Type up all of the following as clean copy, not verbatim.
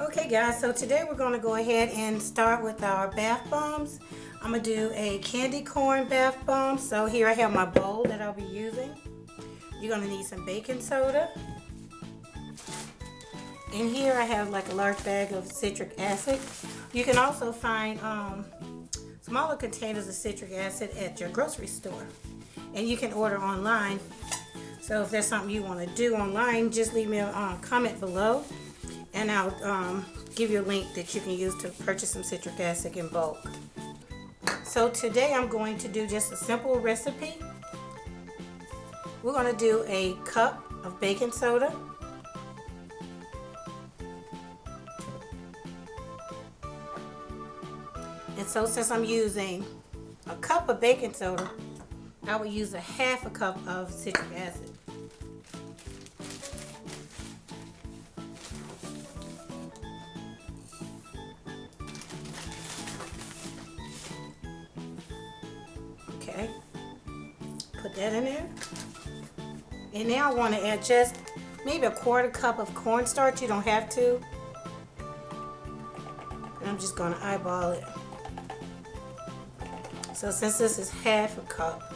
Okay guys, so today we're going to go ahead and start with our bath bombs. I'm going to do a candy corn bath bomb. So here I have my bowl that I'll be using. You're going to need some baking soda. And here I have like a large bag of citric acid. You can also find smaller containers of citric acid at your grocery store. And you can order online. So if there's something you want to do online, just leave me a comment below. And I'll give you a link that you can use to purchase some citric acid in bulk. So today I'm going to do just a simple recipe. We're going to do a cup of baking soda. And so since I'm using a cup of baking soda, I will use a half a cup of citric acid. Okay, put that in there. And now I want to add just maybe a quarter cup of cornstarch. You don't have to. And I'm just going to eyeball it. So since this is half a cup,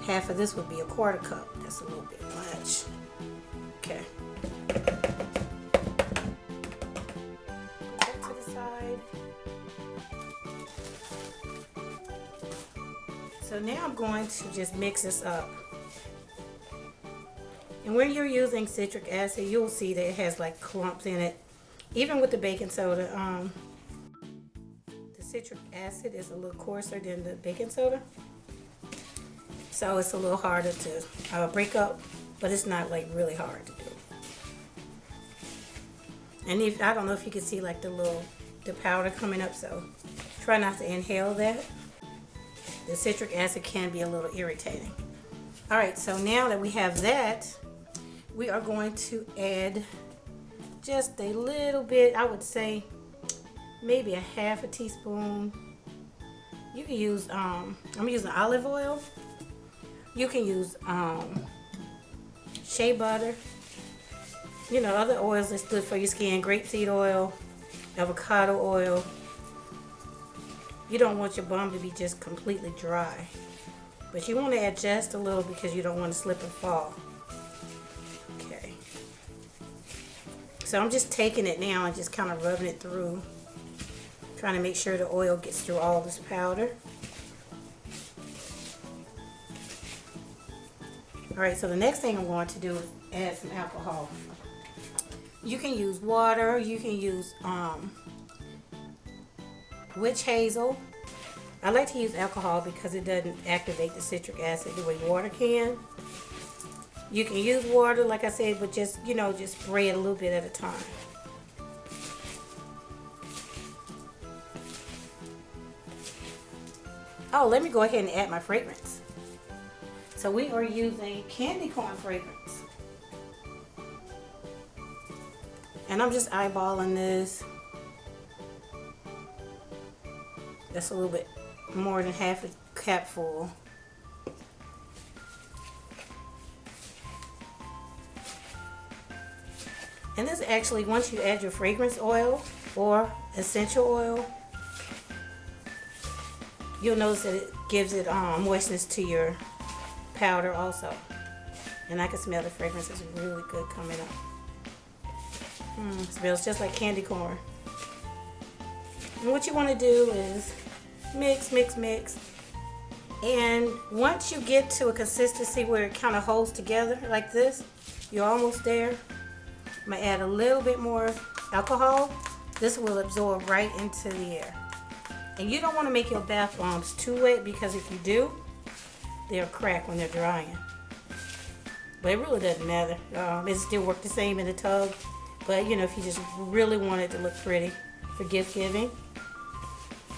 half of this would be a quarter cup. That's a little bit much. Okay. Put that to the side. So now I'm going to just mix this up. And when you're using citric acid, you'll see that it has like clumps in it. Even with the baking soda, the citric acid is a little coarser than the baking soda. So it's a little harder to break up, but it's not like really hard to do. And I don't know if you can see like the powder coming up, so try not to inhale that. The citric acid can be a little irritating. Alright, so now that we have that, we are going to add just a little bit, I would say maybe a half a teaspoon. You can use, I'm using olive oil. You can use shea butter. You know, other oils that's good for your skin. Grapeseed oil, avocado oil. You don't want your bomb to be just completely dry. But you want to add just a little because you don't want to slip and fall. Okay. So I'm just taking it now and just kind of rubbing it through. Trying to make sure the oil gets through all this powder. Alright, so the next thing I'm going to do is add some alcohol. You can use water, you can use witch hazel. I like to use alcohol because it doesn't activate the citric acid the way water can. You can use water, like I said, but just, you know, just spray it a little bit at a time. Oh, let me go ahead and add my fragrance. So we are using candy corn fragrance. And I'm just eyeballing this. That's a little bit more than half a cap full. And this actually, once you add your fragrance oil or essential oil, you'll notice that it gives it moistness to your powder also. And I can smell the fragrance is really good coming up. It smells just like candy corn. And what you want to do is mix, mix, mix. And once you get to a consistency where it kind of holds together like this, you're almost there. I'm going to add a little bit more alcohol. This will absorb right into the air. And you don't want to make your bath bombs too wet because if you do, they'll crack when they're drying. But it really doesn't matter. It still works the same in the tub. But you know, if you just really want it to look pretty for gift giving,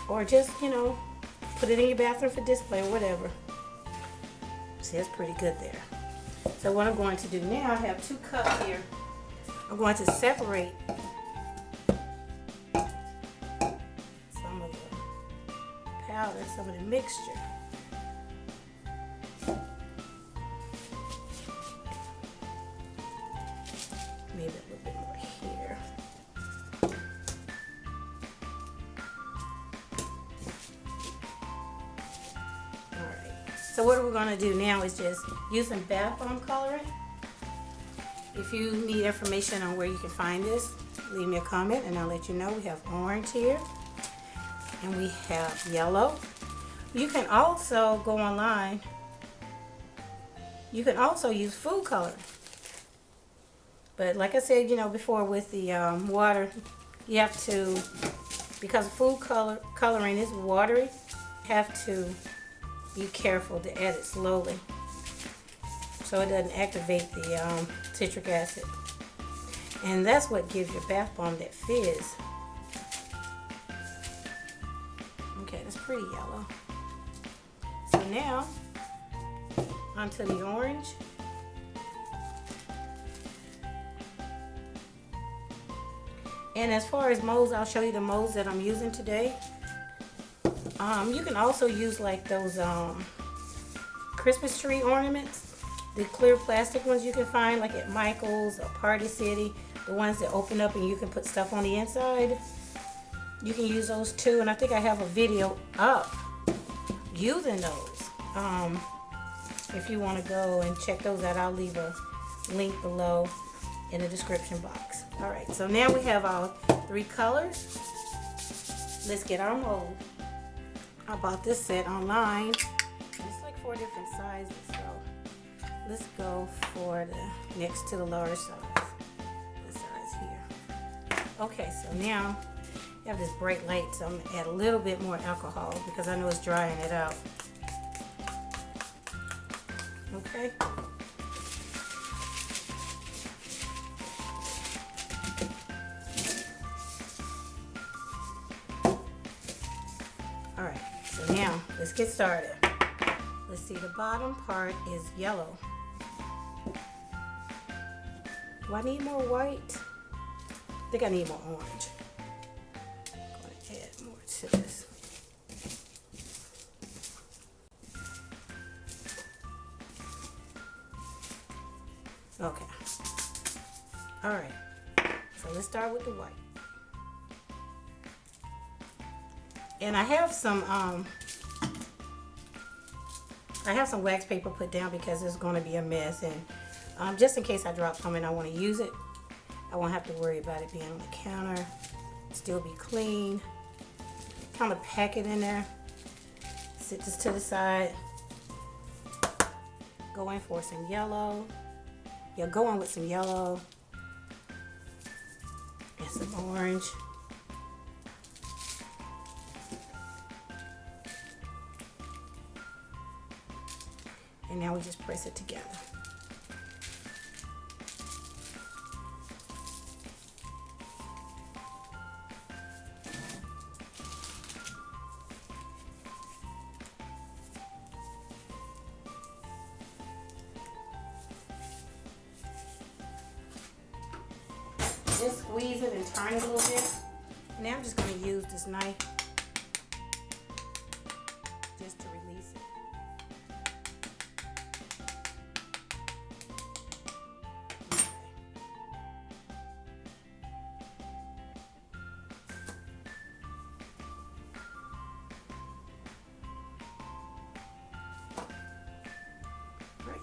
or just, you know, put it in your bathroom for display or whatever. See, that's pretty good there. So what I'm going to do now, I have 2 cups here. I'm going to separate some of the powder, some of the mixture. Maybe a little bit more here. So what we're going to do now is just use some bath bomb coloring. If you need information on where you can find this, leave me a comment and I'll let you know. We have orange here and we have yellow. You can also go online. You can also use food color. But like I said, you know, before with the water, you have to, because food coloring is watery, you have to be careful to add it slowly so it doesn't activate the citric acid. And that's what gives your bath bomb that fizz. Okay, that's pretty yellow. So now, onto the orange. And as far as molds, I'll show you the molds that I'm using today. You can also use like those Christmas tree ornaments. The clear plastic ones you can find like at Michael's or Party City. The ones that open up and you can put stuff on the inside. You can use those too. And I think I have a video up using those. If you want to go and check those out, I'll leave a link below in the description box. Alright, so now we have our 3 colors. Let's get our mold. I bought this set online. It's like 4 different sizes, so let's go for the next to the large size. This size here. Okay, so now you have this bright light, so I'm gonna add a little bit more alcohol because I know it's drying it out. Okay. Alright, so now let's get started. Let's see, the bottom part is yellow. Do I need more white? I think I need more orange. I'm going to add more to this. Okay. Alright, so let's start with the white. And I have some wax paper put down because it's going to be a mess, and just in case I drop some and I want to use it, I won't have to worry about it being on the counter. Still be clean. Kind of pack it in there. Sit this to the side. Go in for some yellow. Yeah, go in with some yellow and some orange. And now we just press it together. Just squeeze it and turn it a little bit. Now I'm just going to use this knife just to release it.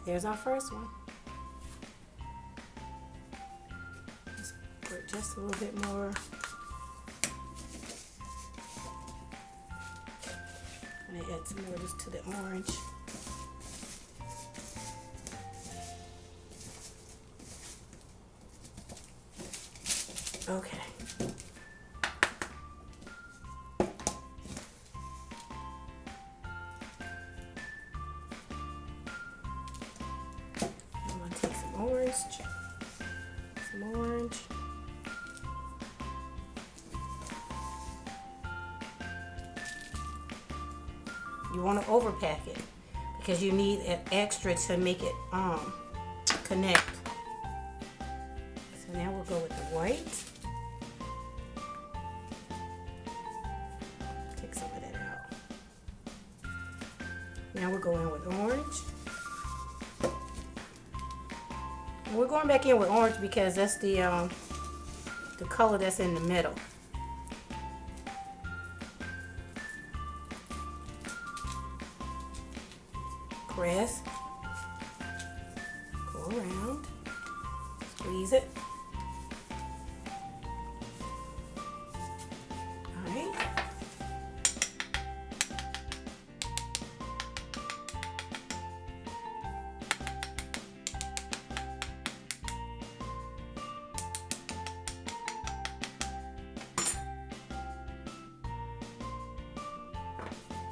There's our first one. Let's put just a little bit more. I'm going to add some more just to the orange. Okay. Some orange. You want to overpack it because you need an extra to make it connect. So now we'll go with the white. Take some of that out. Now we're going with orange. We're going back in with orange because that's the color that's in the middle. press, go around, squeeze it. All right.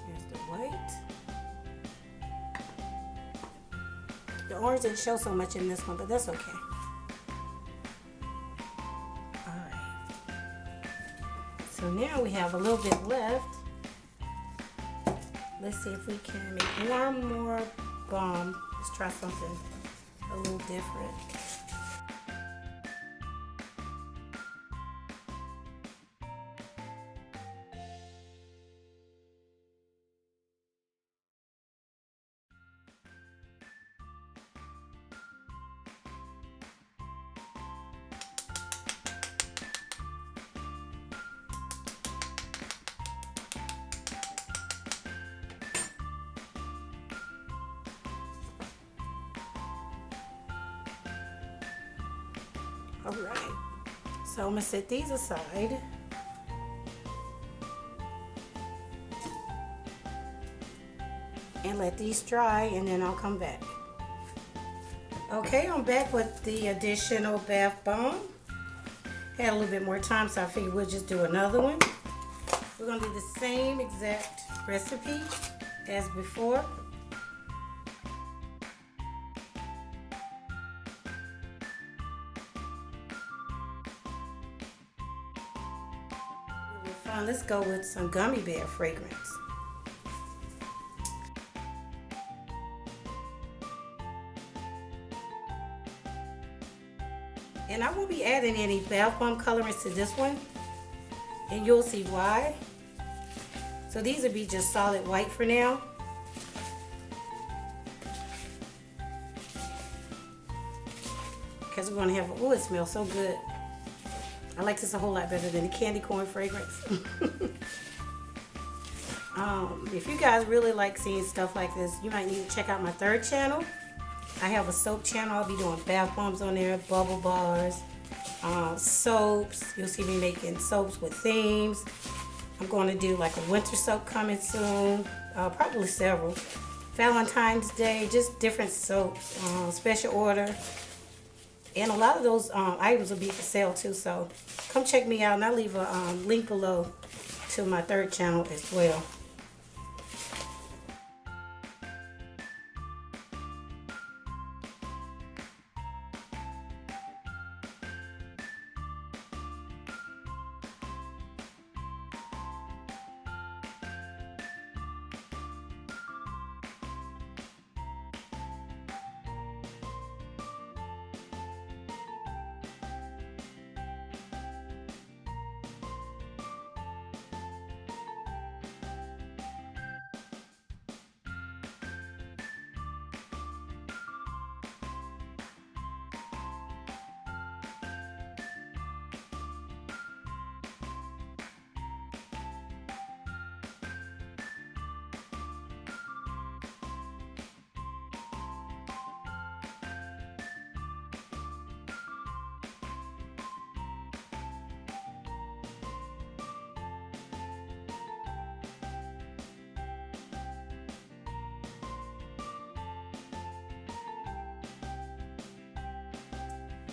Here's the white. The orange didn't show so much in this one, but that's okay. Alright. So now we have a little bit left. Let's see if we can make one more bomb. Let's try something a little different. All right, so I'm gonna set these aside. And let these dry, and then I'll come back. Okay, I'm back with the additional bath bomb. Had a little bit more time, so I figured we'll just do another one. We're gonna do the same exact recipe as before. Let's go with some gummy bear fragrance. And I won't be adding any bath bomb colorants to this one, and you'll see why. So these will be just solid white for now. Because we're gonna have, oh, it smells so good. I like this a whole lot better than the candy corn fragrance. If you guys really like seeing stuff like this, you might need to check out my third channel. I have a soap channel. I'll be doing bath bombs on there, bubble bars, soaps. You'll see me making soaps with themes. I'm going to do like a winter soap coming soon, probably several. Valentine's Day, just different soaps, special order. And a lot of those items will be for sale too, so come check me out, and I'll leave a link below to my third channel as well.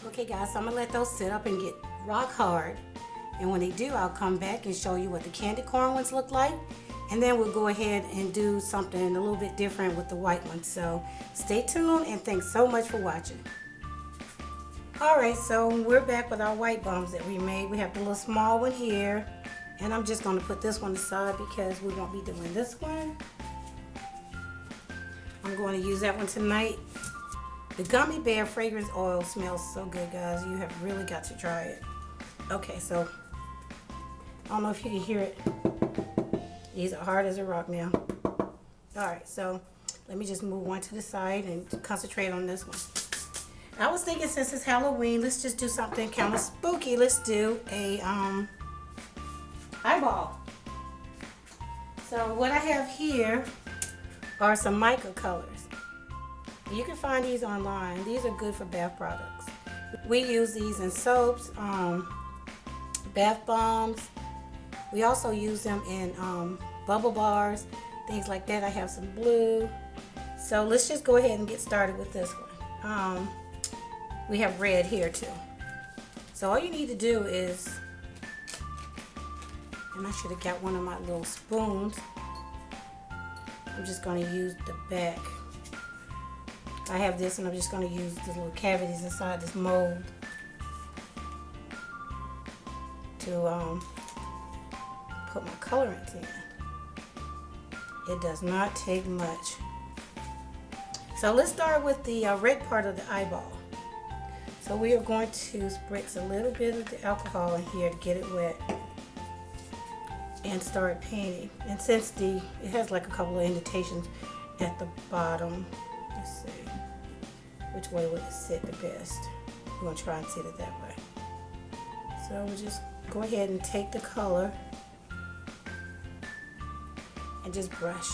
Okay guys, so I'm gonna let those sit up and get rock hard. And when they do, I'll come back and show you what the candy corn ones look like. And then we'll go ahead and do something a little bit different with the white ones. So stay tuned, and thanks so much for watching. Alright, so we're back with our white bombs that we made. We have the little small one here. And I'm just gonna put this one aside because we won't be doing this one. I'm going to use that one tonight. The gummy bear fragrance oil smells so good, guys. You have really got to try it. Okay, so I don't know if you can hear it. These are hard as a rock now. Alright, so let me just move one to the side and concentrate on this one. I was thinking, since it's Halloween, let's just do something kind of spooky. Let's do a eyeball. So what I have here are some mica colors. You can find these online. These are good for bath products. We use these in soaps, bath bombs. We also use them in bubble bars, things like that. I have some blue. So let's just go ahead and get started with this one. We have red here too. So all you need to do is, and I should have got one of my little spoons. I'm just going to use the back. I have this, and I'm just going to use the little cavities inside this mold to put my colorants in. It does not take much. So let's start with the red part of the eyeball. So we are going to spritz a little bit of the alcohol in here to get it wet and start painting. And since it has like a couple of indentations at the bottom, let's see which way would it sit the best. We're going to try and sit it that way. So we'll just go ahead and take the color and just brush.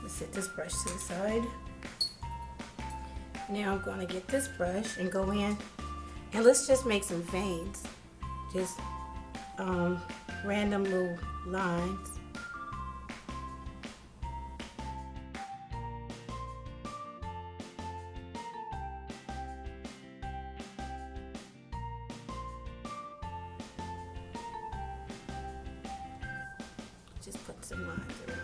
Let's set this brush to the side. Now I'm going to get this brush and go in and let's just make some veins. Just random little lines. Just put some lines around it.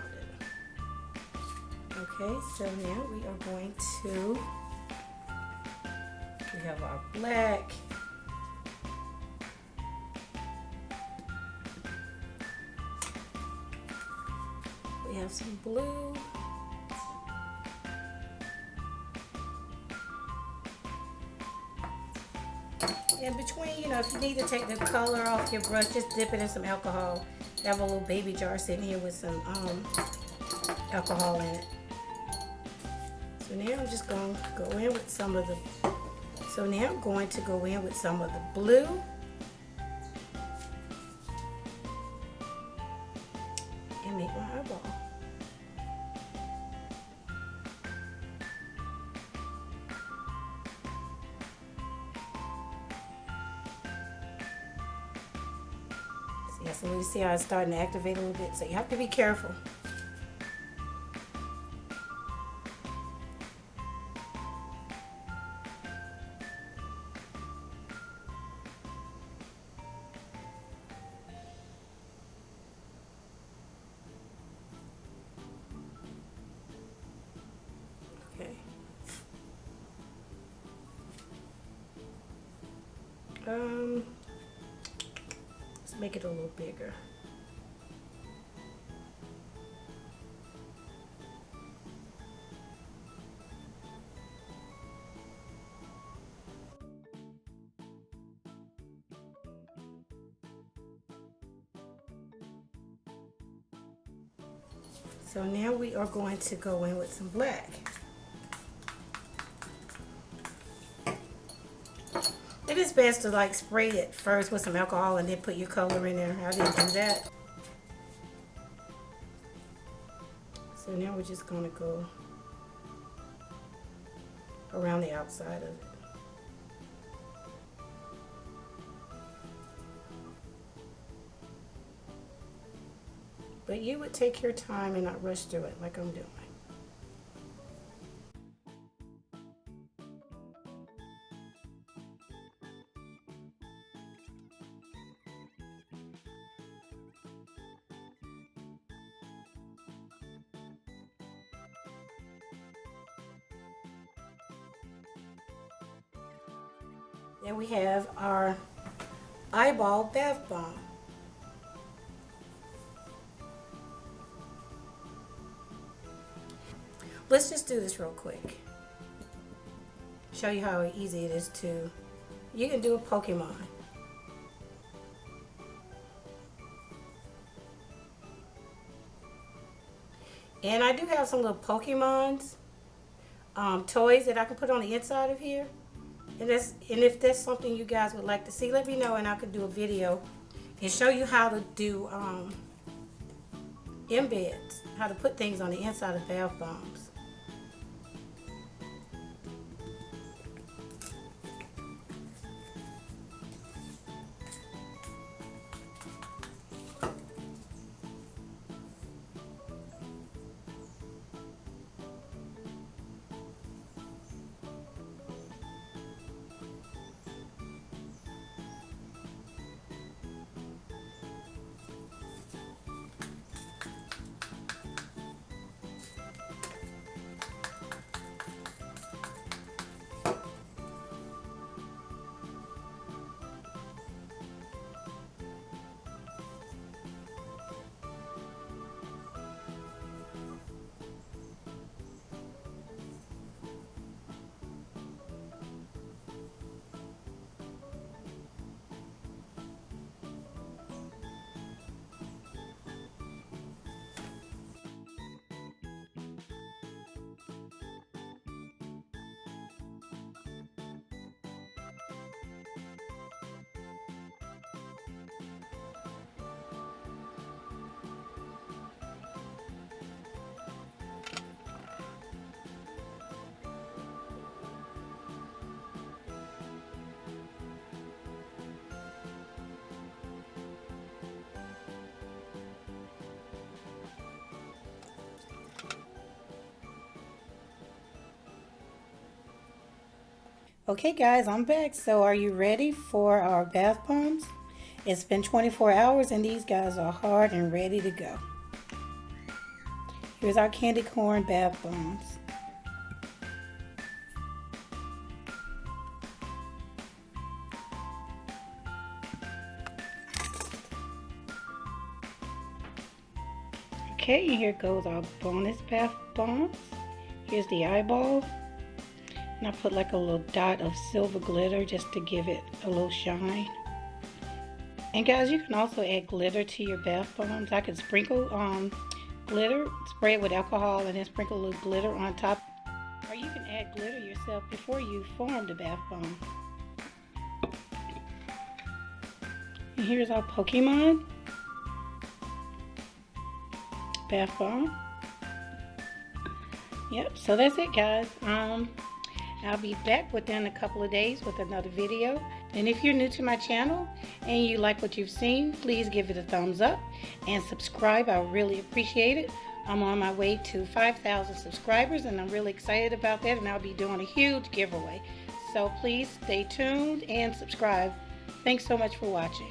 Okay, so now we are going to, we have our black, we have some blue, in between, you know, if you need to take the color off your brush, just dip it in some alcohol. I have a little baby jar sitting here with some alcohol in it. So now I'm just going to go in with some of the, blue. And make my eyeball. So you see how it's starting to activate a little bit. So you have to be careful. Okay. Let's make it a little bigger. So now we are going to go in with some black. It is best to like spray it first with some alcohol and then put your color in there. I didn't do that. So now we're just going to go around the outside of it. But you would take your time and not rush through it like I'm doing. Then we have our eyeball bath bomb. Let's just do this real quick. show you how easy it is to, you can do a Pokemon. And I do have some little Pokemons toys that I can put on the inside of here. And if that's something you guys would like to see, let me know and I could do a video and show you how to do embeds, how to put things on the inside of bath bombs. Okay guys, I'm back. So are you ready for our bath bombs? It's been 24 hours and these guys are hard and ready to go. Here's our candy corn bath bombs. Okay, and here goes our bonus bath bombs. Here's the eyeball. And I put like a little dot of silver glitter just to give it a little shine. And guys, you can also add glitter to your bath bombs. I could sprinkle glitter, spray it with alcohol, and then sprinkle a little glitter on top. Or you can add glitter yourself before you form the bath bomb. And here's our Pokemon bath bomb. Yep, so that's it guys. I'll be back within a couple of days with another video. And if you're new to my channel and you like what you've seen, please give it a thumbs up and subscribe. I really appreciate it. I'm on my way to 5,000 subscribers and I'm really excited about that, and I'll be doing a huge giveaway. So please stay tuned and subscribe. Thanks so much for watching.